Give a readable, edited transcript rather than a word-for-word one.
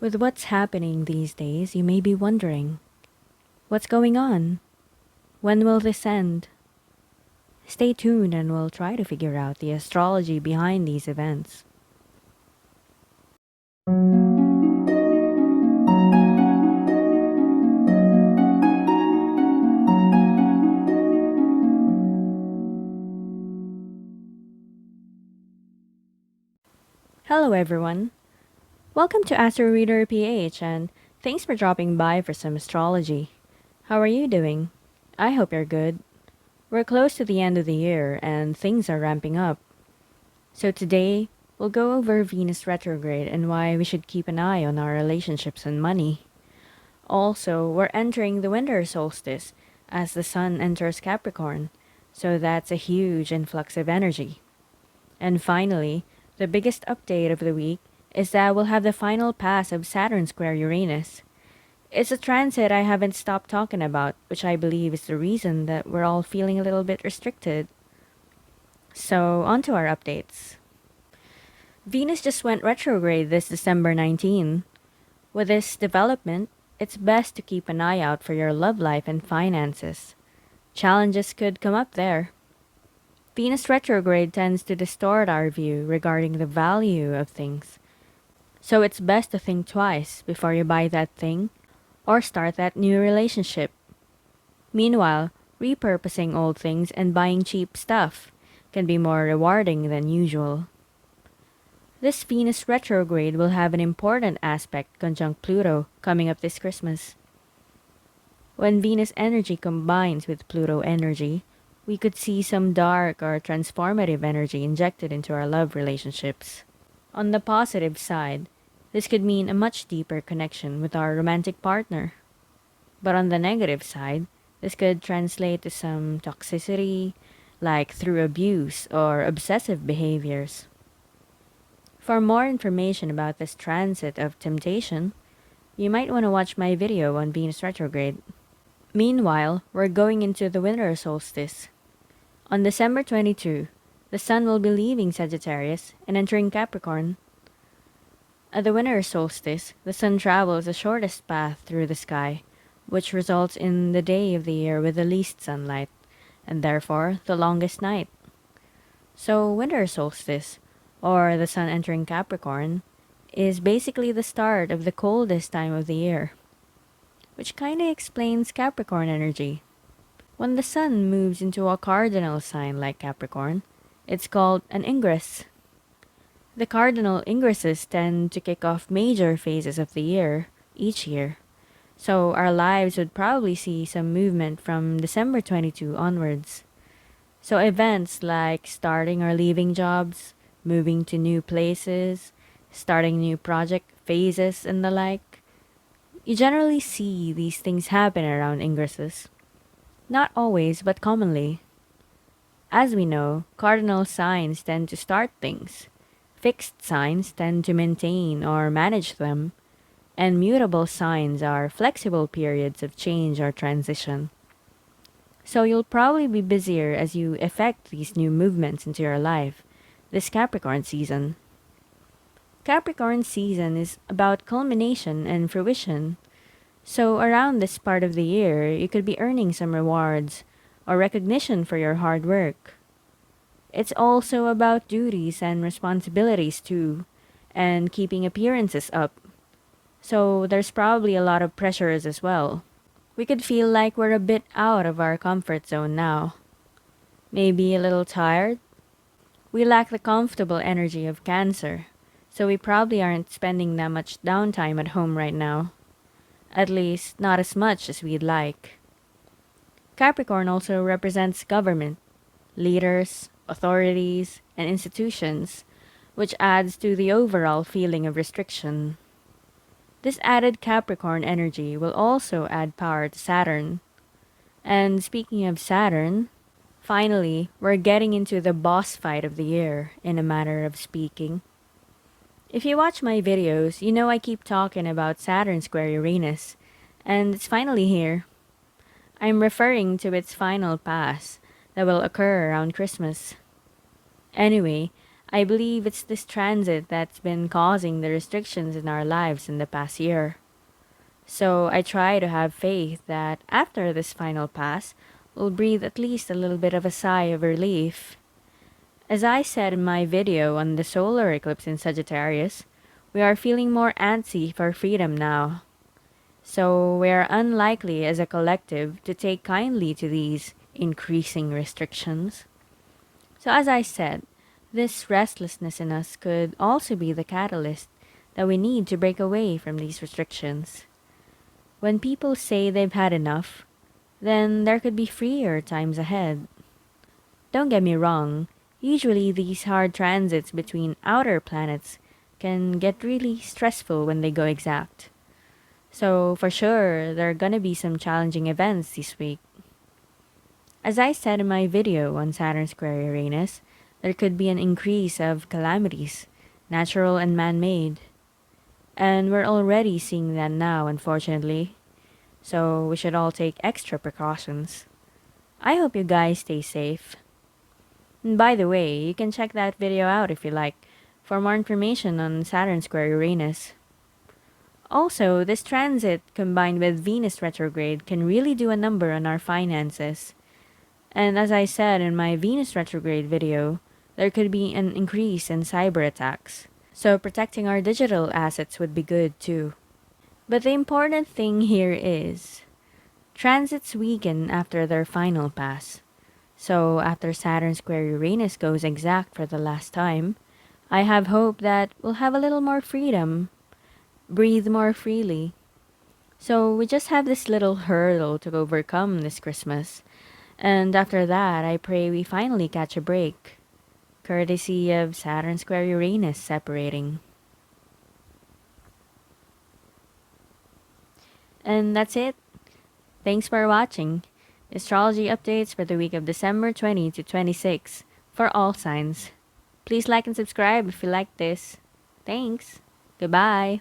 With what's happening these days, you may be wondering, what's going on? When will this end? Stay tuned and we'll try to figure out the astrology behind these events. Hello everyone. Welcome to Astro Reader PH and thanks for dropping by for some astrology. How are you doing? I hope you're good. We're close to the end of the year and things are ramping up. So today, we'll go over Venus retrograde and why we should keep an eye on our relationships and money. Also, we're entering the winter solstice as the sun enters Capricorn, so that's a huge influx of energy. And finally, the biggest update of the week is that we'll have the final pass of Saturn Square Uranus. It's a transit I haven't stopped talking about, which I believe is the reason that we're all feeling a little bit restricted. So, on to our updates. Venus just went retrograde this December 19. With this development, it's best to keep an eye out for your love life and finances. Challenges could come up there. Venus retrograde tends to distort our view regarding the value of things. So it's best to think twice before you buy that thing or start that new relationship. Meanwhile, repurposing old things and buying cheap stuff can be more rewarding than usual. This Venus retrograde will have an important aspect conjunct Pluto coming up this Christmas. When Venus energy combines with Pluto energy, we could see some dark or transformative energy injected into our love relationships. On the positive side, this could mean a much deeper connection with our romantic partner. But on the negative side, this could translate to some toxicity, like through abuse or obsessive behaviors. For more information about this transit of temptation, you might want to watch my video on Venus retrograde. Meanwhile, we're going into the winter solstice. On December 22, the sun will be leaving Sagittarius and entering Capricorn. At the winter solstice, the sun travels the shortest path through the sky, which results in the day of the year with the least sunlight, and therefore the longest night. So, winter solstice, or the sun entering Capricorn, is basically the start of the coldest time of the year, which kinda explains Capricorn energy. When the sun moves into a cardinal sign like Capricorn, it's called an ingress. The cardinal ingresses tend to kick off major phases of the year, each year. So our lives would probably see some movement from December 22 onwards. So events like starting or leaving jobs, moving to new places, starting new project phases and the like. You generally see these things happen around ingresses. Not always, but commonly. As we know, cardinal signs tend to start things. Fixed signs tend to maintain or manage them, and mutable signs are flexible periods of change or transition. So you'll probably be busier as you effect these new movements into your life this Capricorn season. Capricorn season is about culmination and fruition. So around this part of the year, you could be earning some rewards or recognition for your hard work. It's also about duties and responsibilities too, and keeping appearances up. So there's probably a lot of pressures as well. We could feel like we're a bit out of our comfort zone now. Maybe a little tired? We lack the comfortable energy of Cancer, so we probably aren't spending that much downtime at home right now. At least, not as much as we'd like. Capricorn also represents government, leaders, authorities, and institutions, which adds to the overall feeling of restriction. This added Capricorn energy will also add power to Saturn. And speaking of Saturn, finally, we're getting into the boss fight of the year, in a manner of speaking. If you watch my videos, you know I keep talking about Saturn Square Uranus, and it's finally here. I'm referring to its final pass that will occur around Christmas. Anyway, I believe it's this transit that's been causing the restrictions in our lives in the past year. So I try to have faith that after this final pass, we'll breathe at least a little bit of a sigh of relief. As I said in my video on the solar eclipse in Sagittarius, we are feeling more antsy for freedom now. So we are unlikely as a collective to take kindly to these increasing restrictions. So as I said, this restlessness in us could also be the catalyst that we need to break away from these restrictions. When people say they've had enough, then there could be freer times ahead. Don't get me wrong, usually these hard transits between outer planets can get really stressful when they go exact. So for sure, there are gonna be some challenging events this week. As I said in my video on Saturn Square Uranus, there could be an increase of calamities, natural and man-made. And we're already seeing that now, unfortunately. So we should all take extra precautions. I hope you guys stay safe. And by the way, you can check that video out if you like, for more information on Saturn Square Uranus. Also, this transit combined with Venus retrograde can really do a number on our finances. And as I said in my Venus retrograde video, there could be an increase in cyber attacks. So protecting our digital assets would be good too. But the important thing here is transits weaken after their final pass. So after Saturn square Uranus goes exact for the last time, I have hope that we'll have a little more freedom, breathe more freely. So we just have this little hurdle to overcome this Christmas. And after that, I pray we finally catch a break, courtesy of Saturn square Uranus separating. And that's it. Thanks for watching. Astrology updates for the week of December 20 to 26 for all signs. Please like and subscribe if you like this. Thanks. Goodbye.